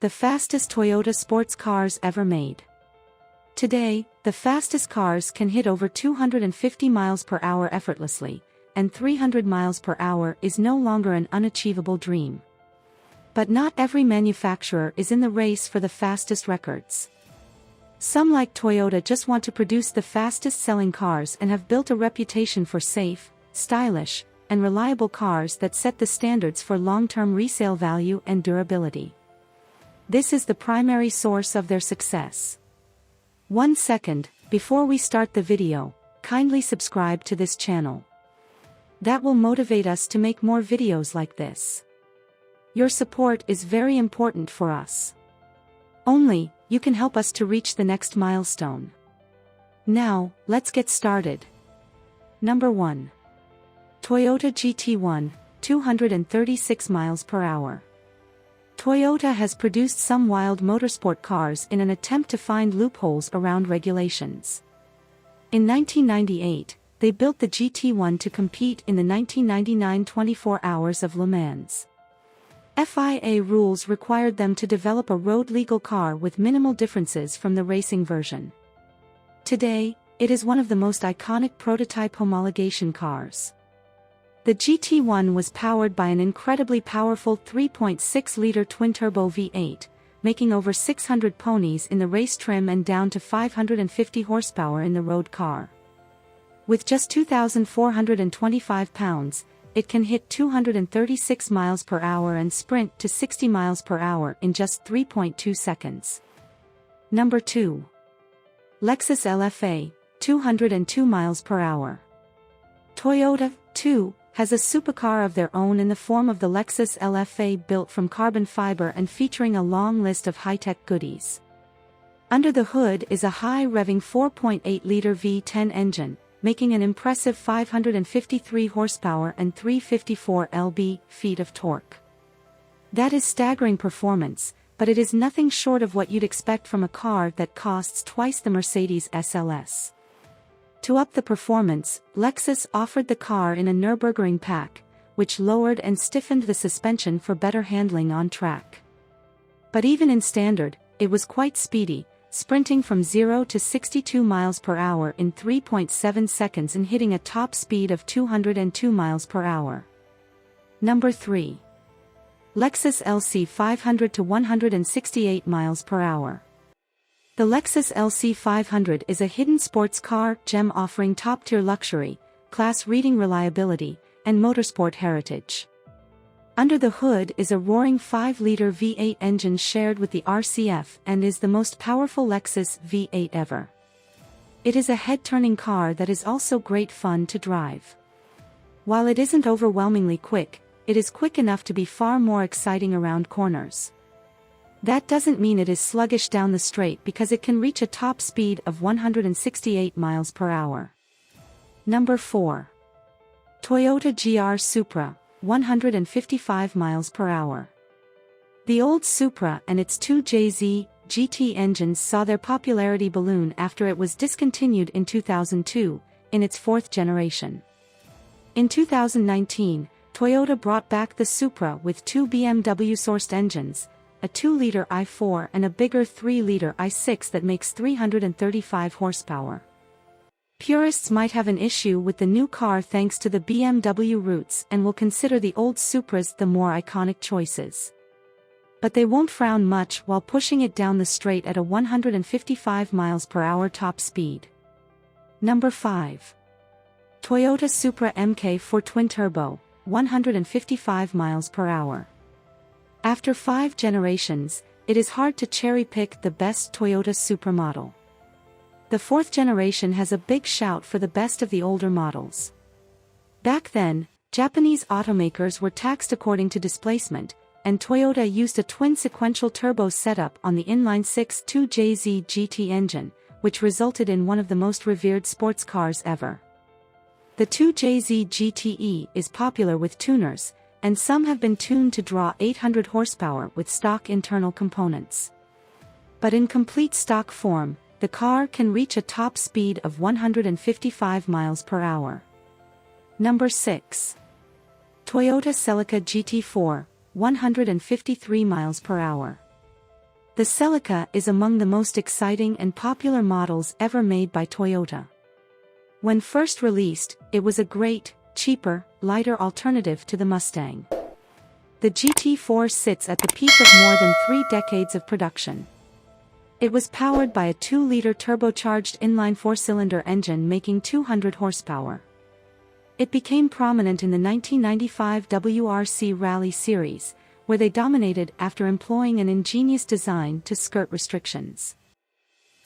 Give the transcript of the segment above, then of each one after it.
the fastest Toyota sports cars ever made. Today, the fastest cars can hit over 250 miles per hour effortlessly, and 300 miles per hour is no longer an unachievable dream. But not every manufacturer is in the race for the fastest records. Some, like Toyota, just want to produce the fastest-selling cars and have built a reputation for safe, stylish, and reliable cars that set the standards for long-term resale value and durability. This is the primary source of their success. 1 second, before we start the video, kindly subscribe to this channel. That will motivate us to make more videos like this. Your support is very important for us. Only you can help us to reach the next milestone. Now, let's get started. Number 1. Toyota GT1, 236 miles per hour. Toyota has produced some wild motorsport cars in an attempt to find loopholes around regulations. In 1998, they built the GT1 to compete in the 1999 24 Hours of Le Mans. FIA rules required them to develop a road-legal car with minimal differences from the racing version. Today, it is one of the most iconic prototype homologation cars. The GT1 was powered by an incredibly powerful 3.6-liter twin-turbo V8, making over 600 ponies in the race trim and down to 550 horsepower in the road car. With just 2,425 pounds, it can hit 236 miles per hour and sprint to 60 miles per hour in just 3.2 seconds. Number 2. Lexus LFA, 202 miles per hour. Toyota, too, has a supercar of their own in the form of the Lexus LFA, built from carbon fiber and featuring a long list of high-tech goodies. Under the hood is a high-revving 4.8-liter V10 engine, making an impressive 553 horsepower and 354 lb-ft of torque. That is staggering performance, but it is nothing short of what you'd expect from a car that costs twice the Mercedes SLS. To up the performance, Lexus offered the car in a Nürburgring pack, which lowered and stiffened the suspension for better handling on track. But even in standard, it was quite speedy, sprinting from 0 to 62 miles per hour in 3.7 seconds and hitting a top speed of 202 miles per hour. Number 3. Lexus LC 500 to 168 miles per hour. The Lexus LC 500 is a hidden sports car gem offering top-tier luxury, class-leading reliability, and motorsport heritage. Under the hood is a roaring 5-liter V8 engine shared with the RCF and is the most powerful Lexus V8 ever. It is a head-turning car that is also great fun to drive. While it isn't overwhelmingly quick, it is quick enough to be far more exciting around corners. That doesn't mean it is sluggish down the straight, because it can reach a top speed of 168 miles per hour. Number 4. Toyota GR Supra, 155 miles per hour. The old Supra and its 2JZ GT engines saw their popularity balloon after it was discontinued in 2002, in its 4th generation. In 2019, Toyota brought back the Supra with 2 BMW-sourced engines, a 2-liter i4 and a bigger 3-liter i6 that makes 335 horsepower. Purists might have an issue with the new car thanks to the BMW roots and will consider the old Supras the more iconic choices. But they won't frown much while pushing it down the straight at a 155 miles per hour top speed. Number 5. Toyota Supra MK4 Twin Turbo, 155 miles per hour. After 5 generations, it is hard to cherry-pick the best Toyota Supra model. The 4th generation has a big shout for the best of the older models. Back then, Japanese automakers were taxed according to displacement, and Toyota used a twin sequential turbo setup on the inline-6 2JZ GT engine, which resulted in one of the most revered sports cars ever. The 2JZ GTE is popular with tuners, and some have been tuned to draw 800 horsepower with stock internal components. But in complete stock form, the car can reach a top speed of 155 miles per hour. Number 6. Toyota Celica GT4, 153 miles per hour. The Celica is among the most exciting and popular models ever made by Toyota. When first released, it was a great, cheaper, lighter alternative to the Mustang. The GT4 sits at the peak of more than 3 decades of production. It was powered by a 2-liter turbocharged inline 4-cylinder engine making 200 horsepower. It became prominent in the 1995 WRC Rally Series, where they dominated after employing an ingenious design to skirt restrictions.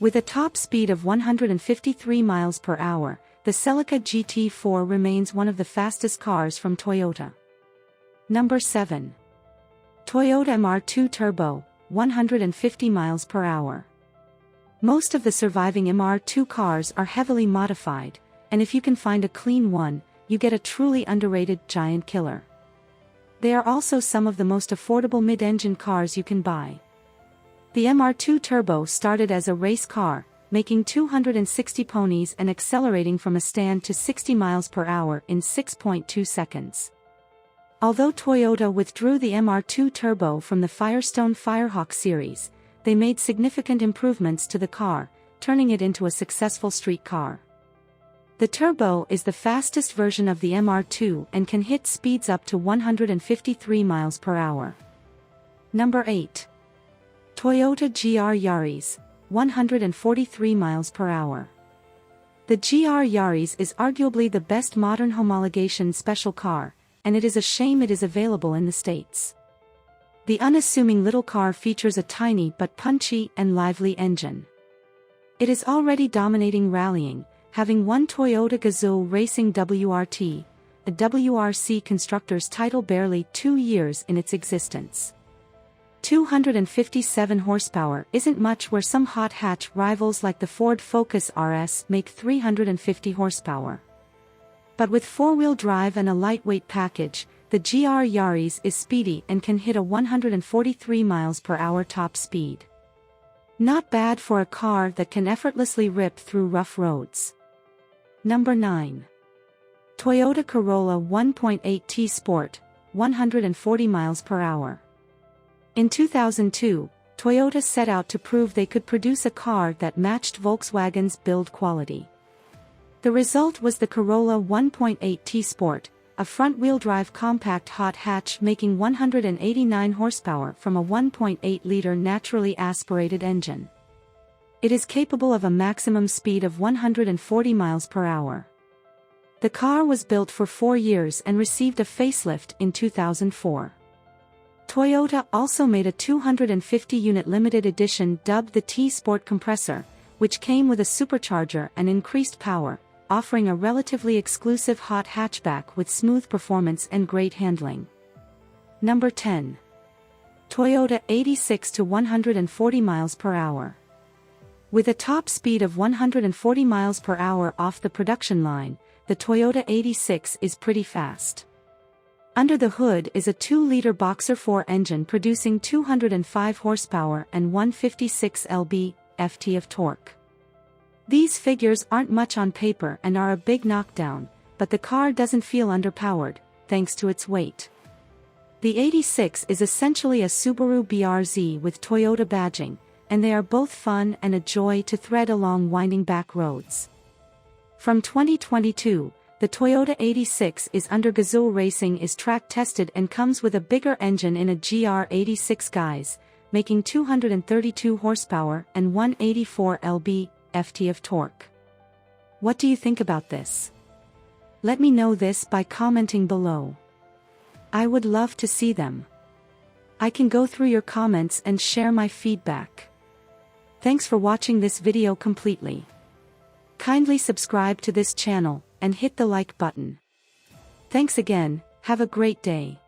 With a top speed of 153 miles per hour, the Celica GT4 remains one of the fastest cars from Toyota. Number 7. Toyota MR2 Turbo, 150 miles per hour. Most of the surviving MR2 cars are heavily modified, and if you can find a clean one, you get a truly underrated giant killer. They are also some of the most affordable mid-engine cars you can buy. The MR2 Turbo started as a race car, making 260 ponies and accelerating from a stand to 60 miles per hour in 6.2 seconds. Although Toyota withdrew the MR2 Turbo from the Firestone Firehawk series, they made significant improvements to the car, turning it into a successful street car. The Turbo is the fastest version of the MR2 and can hit speeds up to 153 miles per hour. Number 8. Toyota GR Yaris, 143 miles per hour. The GR Yaris is arguably the best modern homologation special car, and it is a shame it is available in the States. The unassuming little car features a tiny but punchy and lively engine. It is already dominating rallying, having won Toyota Gazoo Racing WRT, a WRC constructor's title barely 2 years in its existence. 257 horsepower isn't much where some hot hatch rivals like the Ford Focus RS make 350 horsepower. But with 4-wheel drive and a lightweight package, the GR Yaris is speedy and can hit a 143 miles per hour top speed. Not bad for a car that can effortlessly rip through rough roads. Number 9. Toyota Corolla 1.8T Sport, 140 miles per hour. In 2002, Toyota set out to prove they could produce a car that matched Volkswagen's build quality. The result was the Corolla 1.8T Sport, a front-wheel drive compact hot hatch making 189 horsepower from a 1.8-liter naturally aspirated engine. It is capable of a maximum speed of 140 miles per hour. The car was built for 4 years and received a facelift in 2004. Toyota also made a 250-unit limited edition dubbed the T-Sport compressor, which came with a supercharger and increased power, offering a relatively exclusive hot hatchback with smooth performance and great handling. Number 10. Toyota 86 to 140 miles per hour. With a top speed of 140 miles per hour off the production line, the Toyota 86 is pretty fast. Under the hood is a 2-liter Boxer 4 engine producing 205 horsepower and 156 lb-ft of torque. These figures aren't much on paper and are a big knockdown, but the car doesn't feel underpowered, thanks to its weight. The 86 is essentially a Subaru BRZ with Toyota badging, and they are both fun and a joy to thread along winding back roads. From 2022, the Toyota 86 is under Gazoo Racing is track tested and comes with a bigger engine in a GR 86 guise, making 232 horsepower and 184 lb-ft of torque. What do you think about this? Let me know this by commenting below. I would love to see them. I can go through your comments and share my feedback. Thanks for watching this video completely. Kindly subscribe to this channel and hit the like button. Thanks again, have a great day.